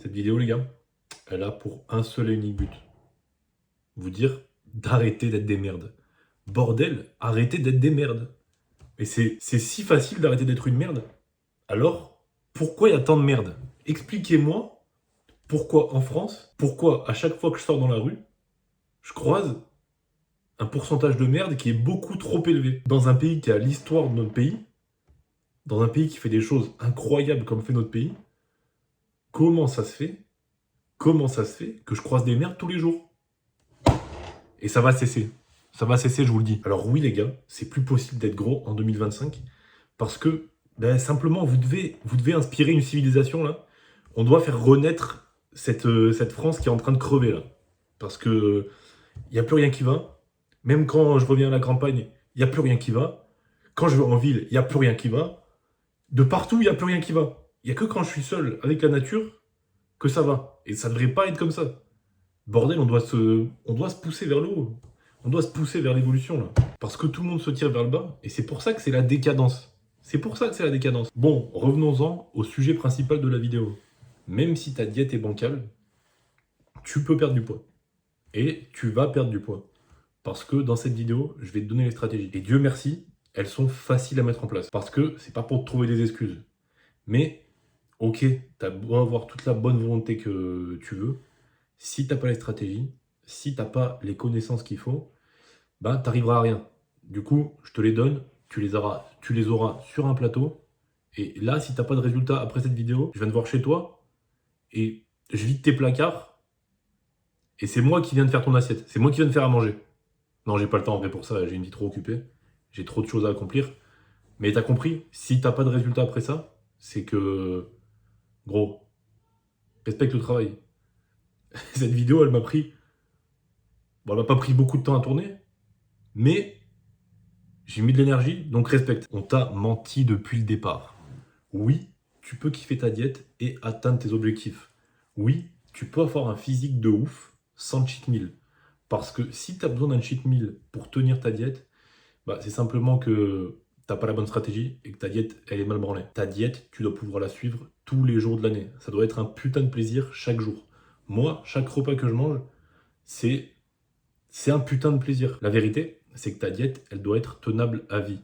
Cette vidéo, les gars, elle a pour un seul et unique but. Vous dire d'arrêter d'être des merdes. Bordel, arrêtez d'être des merdes. Mais c'est si facile d'arrêter d'être une merde. Alors, pourquoi il y a tant de merde? Expliquez-moi pourquoi en France, pourquoi à chaque fois que je sors dans la rue, je croise un pourcentage de merde qui est beaucoup trop élevé. Dans un pays qui a l'histoire de notre pays, dans un pays qui fait des choses incroyables comme fait notre pays, comment ça se fait que je croise des merdes tous les jours? Et ça va cesser. Ça va cesser, je vous le dis. Alors oui, les gars, c'est plus possible d'être gros en 2025 parce que simplement, vous devez inspirer une civilisation là. On doit faire renaître cette France qui est en train de crever là. Parce que il n'y a plus rien qui va. Même quand je reviens à la campagne, il n'y a plus rien qui va. Quand je vais en ville, il n'y a plus rien qui va. De partout, il n'y a plus rien qui va. Il n'y a que quand je suis seul avec la nature que ça va. Et ça ne devrait pas être comme ça. Bordel, on doit se pousser vers le haut. On doit se pousser vers l'évolution, là. Parce que tout le monde se tire vers le bas, et c'est pour ça que c'est la décadence. C'est pour ça que c'est la décadence. Bon, revenons-en au sujet principal de la vidéo. Même si ta diète est bancale, tu peux perdre du poids. Et tu vas perdre du poids. Parce que dans cette vidéo, je vais te donner les stratégies. Et Dieu merci, elles sont faciles à mettre en place. Parce que c'est pas pour te trouver des excuses. Mais, ok, t'as beau avoir toute la bonne volonté que tu veux, si t'as pas les stratégies, si t'as pas les connaissances qu'il faut, bah t'arriveras à rien. Du coup, je te les donne, tu les auras sur un plateau. Et là, si t'as pas de résultat après cette vidéo, je viens te voir chez toi et je vide tes placards. Et c'est moi qui viens de faire ton assiette. C'est moi qui viens de faire à manger. Non, j'ai pas le temps en vrai pour ça, j'ai une vie trop occupée. J'ai trop de choses à accomplir. Mais t'as compris, si t'as pas de résultat après ça, c'est que, gros, respecte le travail. Cette vidéo, elle m'a pas pris beaucoup de temps à tourner, mais j'ai mis de l'énergie, donc respecte. On t'a menti depuis le départ. Oui, tu peux kiffer ta diète et atteindre tes objectifs. Oui, tu peux avoir un physique de ouf sans cheat meal. Parce que si tu as besoin d'un cheat meal pour tenir ta diète, bah, c'est simplement que t'as pas la bonne stratégie et que ta diète, elle est mal branlée. Ta diète, tu dois pouvoir la suivre tous les jours de l'année. Ça doit être un putain de plaisir chaque jour. Moi, chaque repas que je mange, c'est c'est un putain de plaisir. La vérité, c'est que ta diète, elle doit être tenable à vie.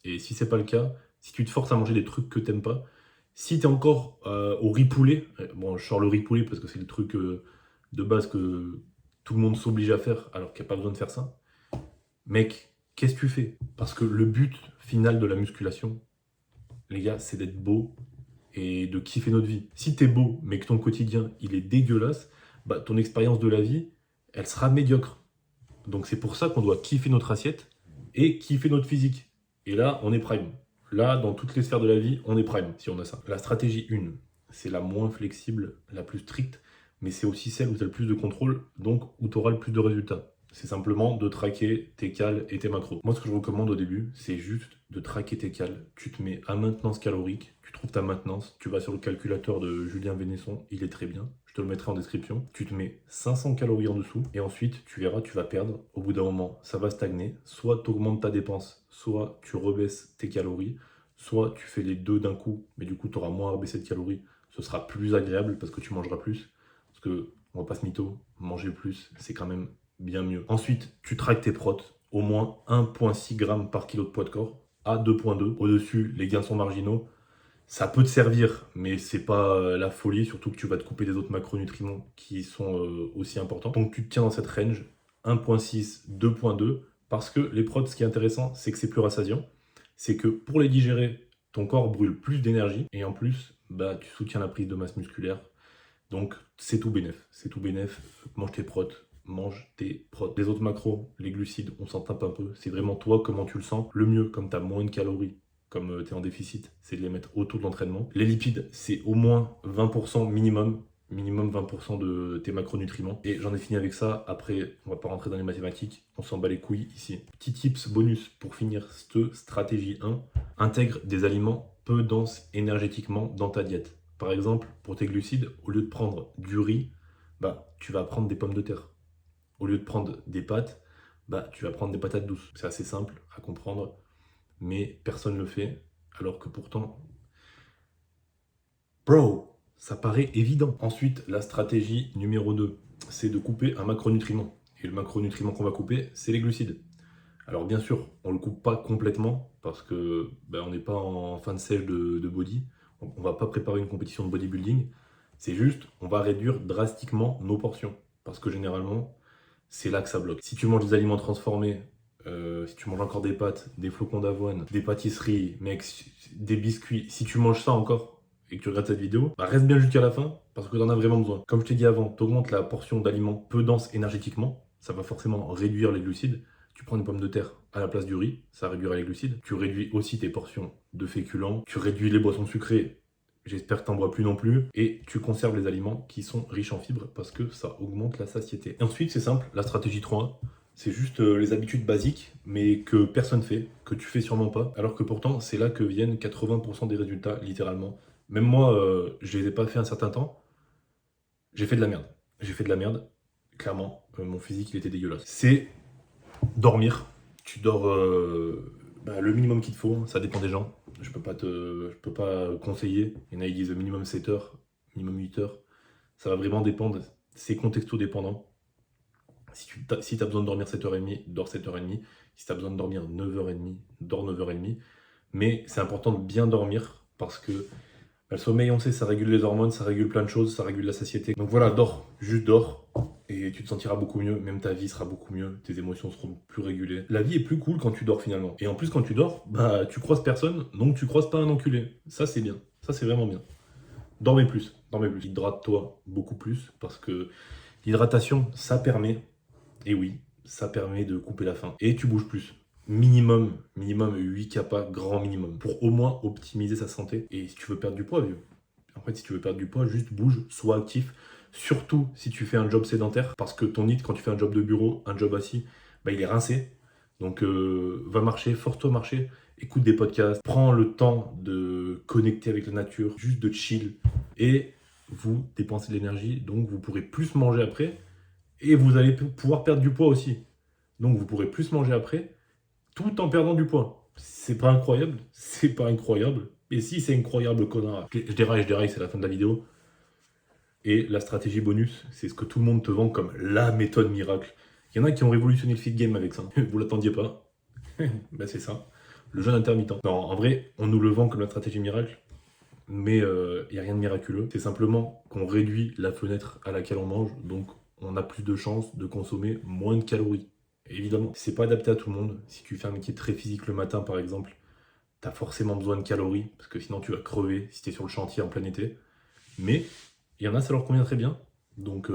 Et si c'est pas le cas, si tu te forces à manger des trucs que t'aimes pas, si t'es encore au riz poulet, bon, je sors le riz poulet parce que c'est le truc de base que tout le monde s'oblige à faire alors qu'il n'y a pas besoin de faire ça. Mec, qu'est-ce que tu fais? Parce que le but final de la musculation, les gars, c'est d'être beau et de kiffer notre vie. Si t'es beau, mais que ton quotidien, il est dégueulasse, bah, ton expérience de la vie, elle sera médiocre. Donc c'est pour ça qu'on doit kiffer notre assiette et kiffer notre physique. Et là, on est prime. Là, dans toutes les sphères de la vie, on est prime si on a ça. La stratégie 1, c'est la moins flexible, la plus stricte, mais c'est aussi celle où tu as le plus de contrôle, donc où tu auras le plus de résultats. C'est simplement de traquer tes cales et tes macros. Moi, ce que je recommande au début, c'est juste de traquer tes cales. Tu te mets à maintenance calorique, tu trouves ta maintenance, tu vas sur le calculateur de Julien Vénesson, il est très bien. Je te le mettrai en description. Tu te mets 500 calories en dessous et ensuite, tu verras, tu vas perdre. Au bout d'un moment, ça va stagner. Soit tu augmentes ta dépense, soit tu rebaisses tes calories, soit tu fais les deux d'un coup, mais du coup, tu auras moins à rebaisser de calories. Ce sera plus agréable parce que tu mangeras plus. Parce que, on va pas se mytho, manger plus, c'est quand même bien mieux. Ensuite, tu traques tes protes, au moins 1,6 g par kilo de poids de corps à 2,2. Au-dessus, les gains sont marginaux. Ça peut te servir, mais c'est pas la folie, surtout que tu vas te couper des autres macronutriments qui sont aussi importants. Donc tu te tiens dans cette range 1,6, 2,2, parce que les prods, ce qui est intéressant, c'est que c'est plus rassasiant. C'est que pour les digérer, ton corps brûle plus d'énergie, et en plus, bah, tu soutiens la prise de masse musculaire. Donc c'est tout bénef. C'est tout bénef. Mange tes prods. Mange tes prods. Les autres macros, les glucides, on s'en tape un peu. C'est vraiment toi, comment tu le sens. Le mieux, comme tu as moins de calories, comme tu es en déficit, c'est de les mettre autour de l'entraînement. Les lipides, c'est au moins 20% minimum. Minimum 20% de tes macronutriments. Et j'en ai fini avec ça. Après, on va pas rentrer dans les mathématiques. On s'en bat les couilles ici. Petit tips bonus pour finir cette stratégie 1. Intègre des aliments peu denses énergétiquement dans ta diète. Par exemple, pour tes glucides, au lieu de prendre du riz, bah, tu vas prendre des pommes de terre. Au lieu de prendre des pâtes, bah, tu vas prendre des patates douces. C'est assez simple à comprendre, mais personne ne le fait. Alors que pourtant, bro, Ça paraît évident. Ensuite, la stratégie numéro 2, c'est de couper un macronutriment. Et le macronutriment qu'on va couper, c'est les glucides. Alors bien sûr, on ne le coupe pas complètement parce que on n'est pas en fin de sèche de body. On ne va pas préparer une compétition de bodybuilding. C'est juste, on va réduire drastiquement nos portions. Parce que généralement, c'est là que ça bloque. Si tu manges des aliments transformés, si tu manges encore des pâtes, des flocons d'avoine, des pâtisseries, mec, des biscuits, si tu manges ça encore et que tu regardes cette vidéo, reste bien jusqu'à la fin parce que tu en as vraiment besoin. Comme je t'ai dit avant, tu augmentes la portion d'aliments peu denses énergétiquement, ça va forcément réduire les glucides. Tu prends une pomme de terre à la place du riz, ça réduira les glucides. Tu réduis aussi tes portions de féculents, tu réduis les boissons sucrées, j'espère que tu n'en bois plus non plus, et tu conserves les aliments qui sont riches en fibres parce que ça augmente la satiété. Et ensuite, c'est simple, la stratégie 3, c'est juste les habitudes basiques, mais que personne fait, que tu fais sûrement pas, alors que pourtant, c'est là que viennent 80% des résultats, littéralement. Même moi, je les ai pas fait un certain temps, j'ai fait de la merde. J'ai fait de la merde, clairement, mon physique, il était dégueulasse. C'est dormir. Tu dors le minimum qu'il te faut, ça dépend des gens. Je peux pas conseiller. Il y en a qui disent minimum 7 heures, minimum 8 heures. Ça va vraiment dépendre. C'est contexto-dépendant. Si tu as besoin de dormir 7h30, dors 7h30. Si tu as besoin de dormir 9h30, dors 9h30. Mais c'est important de bien dormir parce que le sommeil, on sait, ça régule les hormones, ça régule plein de choses, ça régule la satiété. Donc voilà, dors, juste dors. Et tu te sentiras beaucoup mieux, même ta vie sera beaucoup mieux, tes émotions seront plus régulées. La vie est plus cool quand tu dors finalement. Et en plus quand tu dors, tu croises personne, donc tu croises pas un enculé. Ça c'est bien, ça c'est vraiment bien. Dormez plus, dormez plus. Hydrate-toi beaucoup plus, parce que l'hydratation, ça permet, et oui, ça permet de couper la faim. Et tu bouges plus. Minimum 8 capas, grand minimum, pour au moins optimiser sa santé. Et si tu veux perdre du poids, vieux. En fait, si tu veux perdre du poids, juste bouge, sois actif. Surtout si tu fais un job sédentaire, parce que ton IT, quand tu fais un job de bureau, un job assis, il est rincé. Donc va marcher, force-toi marcher, écoute des podcasts, prends le temps de connecter avec la nature, juste de chill, et vous dépensez de l'énergie, donc vous pourrez plus manger après, et vous allez pouvoir perdre du poids aussi. Donc vous pourrez plus manger après, tout en perdant du poids. C'est pas incroyable? C'est pas incroyable. Et si c'est incroyable, connard. Je déraille, c'est la fin de la vidéo. Et la stratégie bonus, c'est ce que tout le monde te vend comme la méthode miracle. Il y en a qui ont révolutionné le feed game avec ça. Vous l'attendiez pas? C'est ça. Le jeûne intermittent. Non, en vrai, on nous le vend comme la stratégie miracle, mais il n'y a rien de miraculeux. C'est simplement qu'on réduit la fenêtre à laquelle on mange, donc on a plus de chances de consommer moins de calories. Évidemment, c'est pas adapté à tout le monde. Si tu fais un métier très physique le matin, par exemple, t'as forcément besoin de calories, parce que sinon tu vas crever si t'es sur le chantier en plein été. Mais il y en a, ça leur convient très bien. Donc,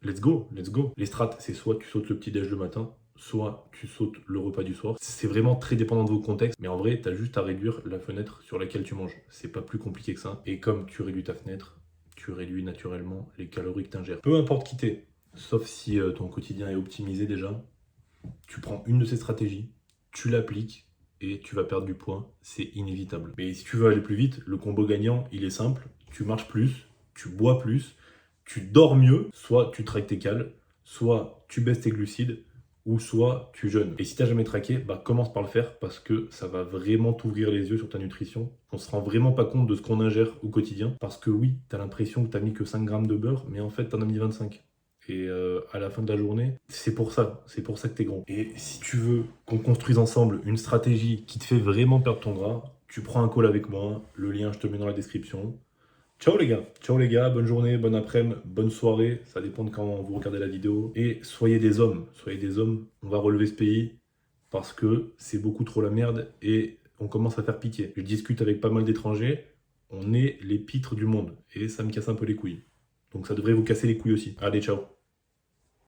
let's go, let's go. Les strates, c'est soit tu sautes le petit-déj le matin, soit tu sautes le repas du soir. C'est vraiment très dépendant de vos contextes, mais en vrai, t'as juste à réduire la fenêtre sur laquelle tu manges. C'est pas plus compliqué que ça. Et comme tu réduis ta fenêtre, tu réduis naturellement les calories que tu ingères. Peu importe qui t'es, sauf si ton quotidien est optimisé déjà, tu prends une de ces stratégies, tu l'appliques et tu vas perdre du poids, c'est inévitable. Mais si tu veux aller plus vite, le combo gagnant, il est simple, tu marches plus, tu bois plus, tu dors mieux, soit tu traques tes cales, soit tu baisses tes glucides, ou soit tu jeûnes. Et si tu n'as jamais traqué, commence par le faire parce que ça va vraiment t'ouvrir les yeux sur ta nutrition. On se rend vraiment pas compte de ce qu'on ingère au quotidien parce que oui, tu as l'impression que tu n'as mis que 5 grammes de beurre, mais en fait tu en as mis 25. Et à la fin de la journée, c'est pour ça que t'es gros. Et si tu veux qu'on construise ensemble une stratégie qui te fait vraiment perdre ton gras, tu prends un call avec moi, le lien je te mets dans la description. Ciao les gars, bonne journée, bonne après-midi, bonne soirée, ça dépend de quand vous regardez la vidéo. Et soyez des hommes, on va relever ce pays parce que c'est beaucoup trop la merde et on commence à faire pitié. Je discute avec pas mal d'étrangers, on est les pitres du monde et ça me casse un peu les couilles. Donc ça devrait vous casser les couilles aussi. Allez, ciao.